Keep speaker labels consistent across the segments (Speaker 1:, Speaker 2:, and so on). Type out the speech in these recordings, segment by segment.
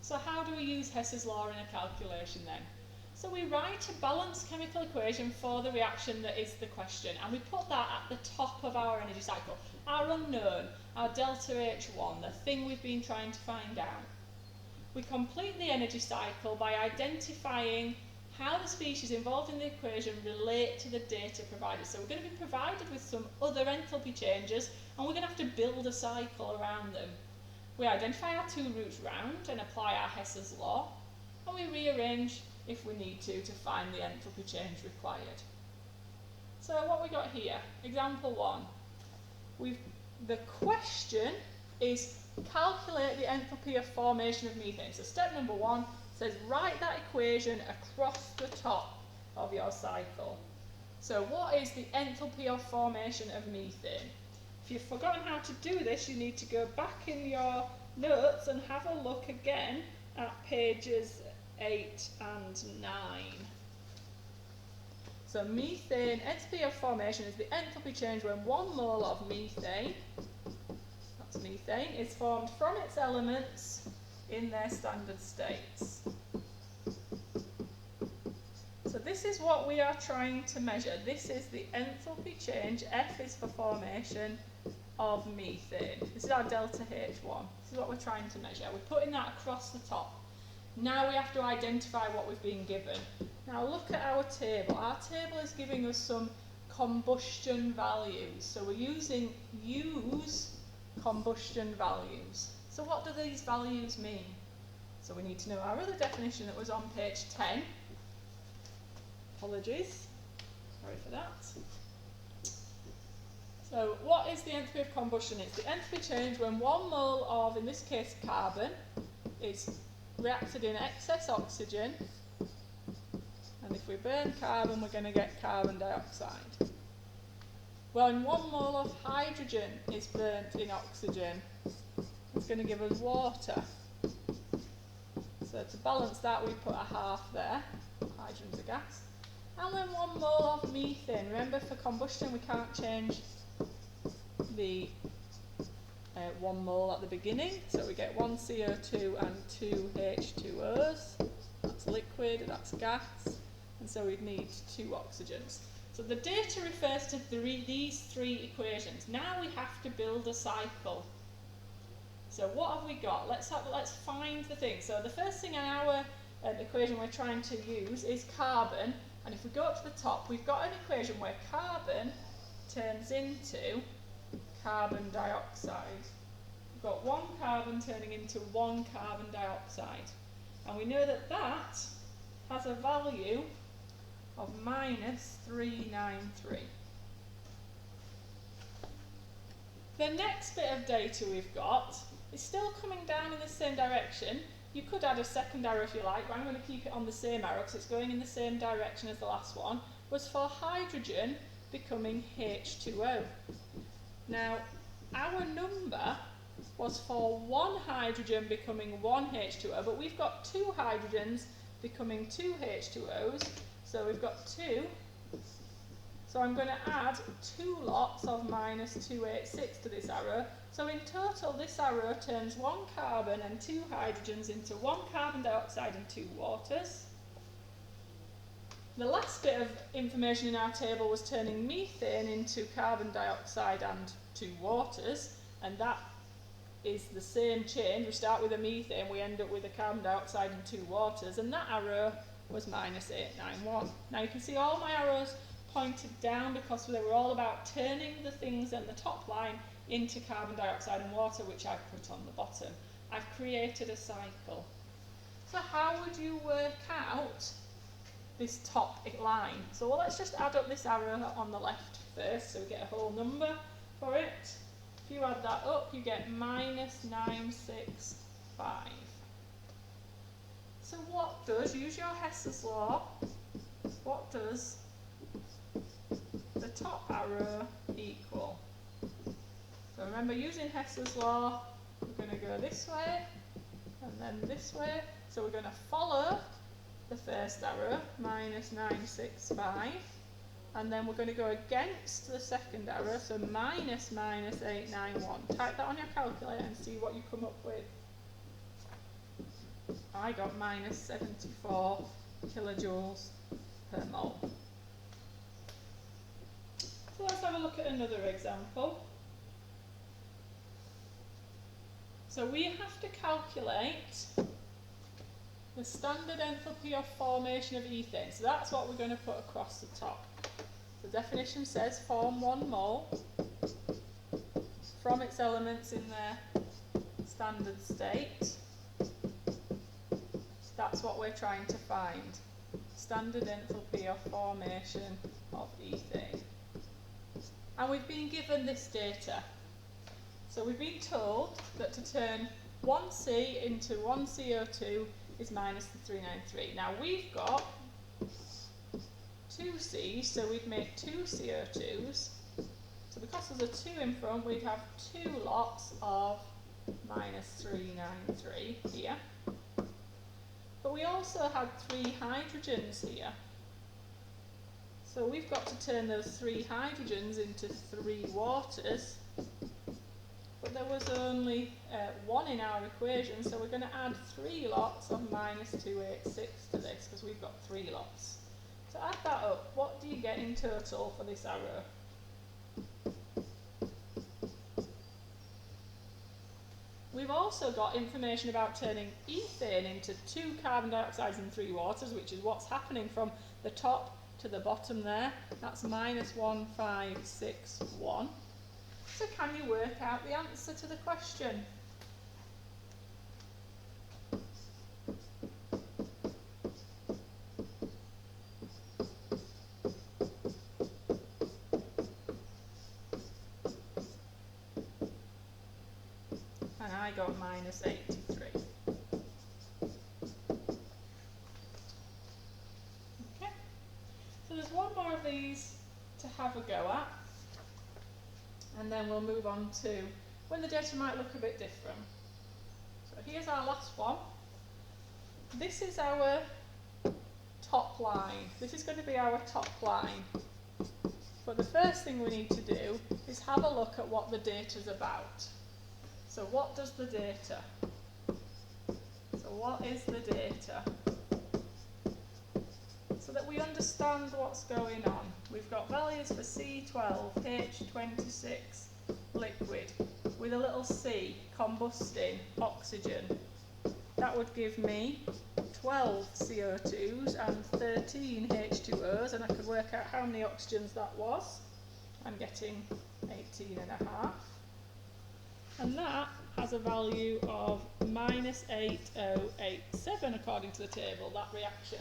Speaker 1: So how do we use Hess's law in a calculation then? So we write a balanced chemical equation for the reaction that is the question, and we put that at the top of our energy cycle. Our unknown, our delta H1, the thing we've been trying to find out. We complete the energy cycle by identifying how the species involved in the equation relate to the data provided. So we're going to be provided with some other enthalpy changes, and we're going to have to build a cycle around them. We identify our two routes round and apply our Hess's law, and we rearrange if we need to find the enthalpy change required. So what we got here, example 1. The question is calculate the enthalpy of formation of methane. So step number 1 says write that equation across the top of your cycle. So what is the enthalpy of formation of methane? If you've forgotten how to do this, you need to go back in your notes and have a look again at pages 8 and 9. So methane, enthalpy of formation is the enthalpy change when 1 mole of methane, that's methane, is formed from its elements in their standard states. So this is what we are trying to measure. This is the enthalpy change. F is for formation of methane. This is our delta H1. This is what we're trying to measure. We're putting that across the top. Now we have to identify what we've been given. Now look at our table. Our table is giving us some combustion values. So we're using use combustion values. So what do these values mean? So we need to know our other definition that was on page 10. Apologies, sorry for that. So what is the enthalpy of combustion? It's the enthalpy change when 1 mole of, in this case, carbon is reacted in excess oxygen, and if we burn carbon we're going to get carbon dioxide. When 1 mole of hydrogen is burnt in oxygen, it's going to give us water. So to balance that we put a half there, hydrogen's a gas. And when 1 mole of methane, remember for combustion we can't change the 1 mole at the beginning, so we get 1 CO2 and 2 H2Os, that's liquid, that's gas, and so we'd need 2 oxygens. So the data refers to these 3 equations. Now we have to build a cycle. So what have we got? Let's find the thing. So the first thing in our equation we're trying to use is carbon, and if we go up to the top, we've got an equation where carbon turns into carbon dioxide. We've got 1 carbon turning into 1 carbon dioxide, and we know that that has a value of -393. The next bit of data we've got is still coming down in the same direction. You could add a second arrow if you like, but I'm going to keep it on the same arrow because it's going in the same direction as the last one, was for hydrogen becoming H2O. Now, our number was for 1 hydrogen becoming 1 H2O, but we've got 2 hydrogens becoming 2 H2Os, so we've got 2. So I'm going to add 2 lots of -286 to this arrow. So in total, this arrow turns 1 carbon and 2 hydrogens into 1 carbon dioxide and 2 waters. The last bit of information in our table was turning methane into carbon dioxide and 2 waters, and that is the same change. We start with a methane, we end up with a carbon dioxide and 2 waters, and that arrow was -891. Now you can see all my arrows pointed down because they were all about turning the things in the top line into carbon dioxide and water, which I've put on the bottom. I've created a cycle. So how would you work out this top line? So let's just add up this arrow on the left first, so we get a whole number for it. If you add that up, you get -965. So what does, use your Hess's law, what does the top arrow equal? So remember, using Hess's law, we're going to go this way and then this way. So we're going to follow the first arrow, -965, and then we're going to go against the second arrow, so -891. Type that on your calculator and see what you come up with. I got minus 74 kilojoules per mole. So let's have a look at another example. So we have to calculate the standard enthalpy of formation of ethane. So that's what we're going to put across the top. The definition says form 1 mole from its elements in their standard state. That's what we're trying to find. Standard enthalpy of formation of ethane. And we've been given this data. So we've been told that to turn 1C into 1 CO2 is minus the 393. Now we've got 2 C's, so we'd make 2 CO2s. So because there's a 2 in front, we'd have 2 lots of minus 393 here. But we also had 3 hydrogens here. So we've got to turn those 3 hydrogens into 3 waters. But there was only 1 in our equation, so we're going to add 3 lots of minus 286 to this, because we've got 3 lots. So add that up, what do you get in total for this arrow? We've also got information about turning ethane into 2 carbon dioxides and 3 waters, which is what's happening from the top to the bottom there. That's minus 1561. So can you work out the answer to the question? And I got minus 83. Okay, so there's one more of these to have a go at. And then we'll move on to when the data might look a bit different. So here's our last one. This is our top line. This is going to be our top line. But the first thing we need to do is have a look at what the data's about. So what does the data? So what is the data? So that we understand what's going on. We've got values for C12, H26, liquid, with a little C, combusting, oxygen. That would give me 12 CO2s and 13 H2Os, and I could work out how many oxygens that was. I'm getting 18 and a half. And that has a value of minus 8087 according to the table, that reaction.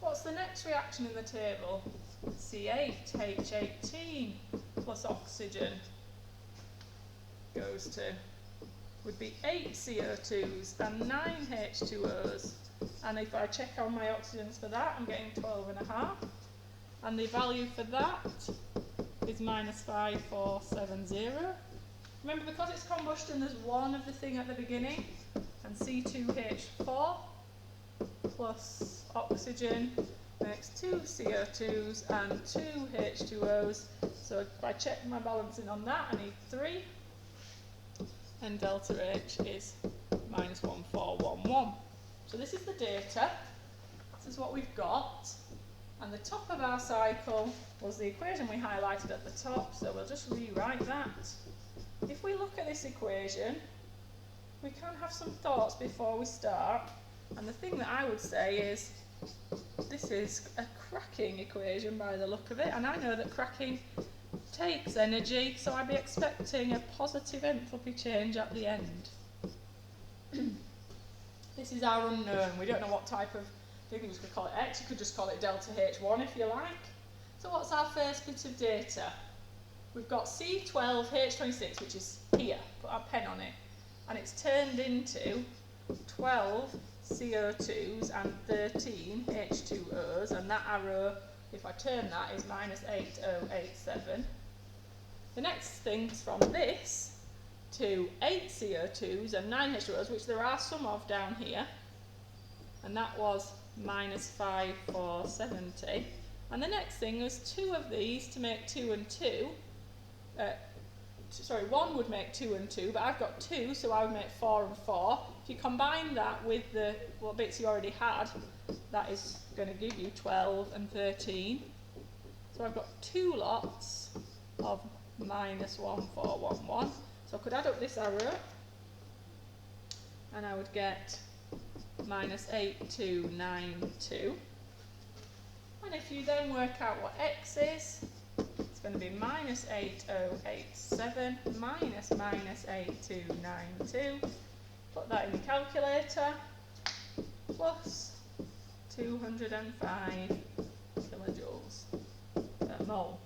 Speaker 1: What's the next reaction in the table? C8, H18 plus oxygen goes to, would be 8 CO2s and 9 H2Os. And if I check on my oxygens for that, I'm getting 12 and a half. And the value for that is minus 5470. Remember, because it's combustion, there's one of the thing at the beginning, and C2H4 plus oxygen makes 2 CO2s and 2 H2Os. So if I check my balancing on that, I need 3, and delta H is minus 1411. So this is the data, this is what we've got, and the top of our cycle was the equation we highlighted at the top, so we'll just rewrite that. If we look at this equation, we can have some thoughts before we start, and the thing that I would say is this is a cracking equation by the look of it, and I know that cracking takes energy, so I'd be expecting a positive enthalpy change at the end. This is our unknown. We don't know what type of, you could just call it X, you could just call it delta H1 if you like. So what's our first bit of data? We've got C12, H26, which is here, put our pen on it, and it's turned into 12 CO2s and 13 H2Os, and that arrow, if I turn that, is minus 8087. The next thing's from this to 8 CO2s and 9 H2Os, which there are some of down here, and that was minus 5470. And the next thing was 2 of these to make 2 and 2. Sorry, 1 would make 2 and 2, but I've got 2, so I would make 4 and 4. If you combine that with the what bits you already had, that is going to give you 12 and 13. So I've got two lots of -1411. So I could add up this arrow and I would get -8292. And if you then work out what x is, it's going to be -8087 minus -8292. Put that in the calculator, plus 205 kilojoules per mole.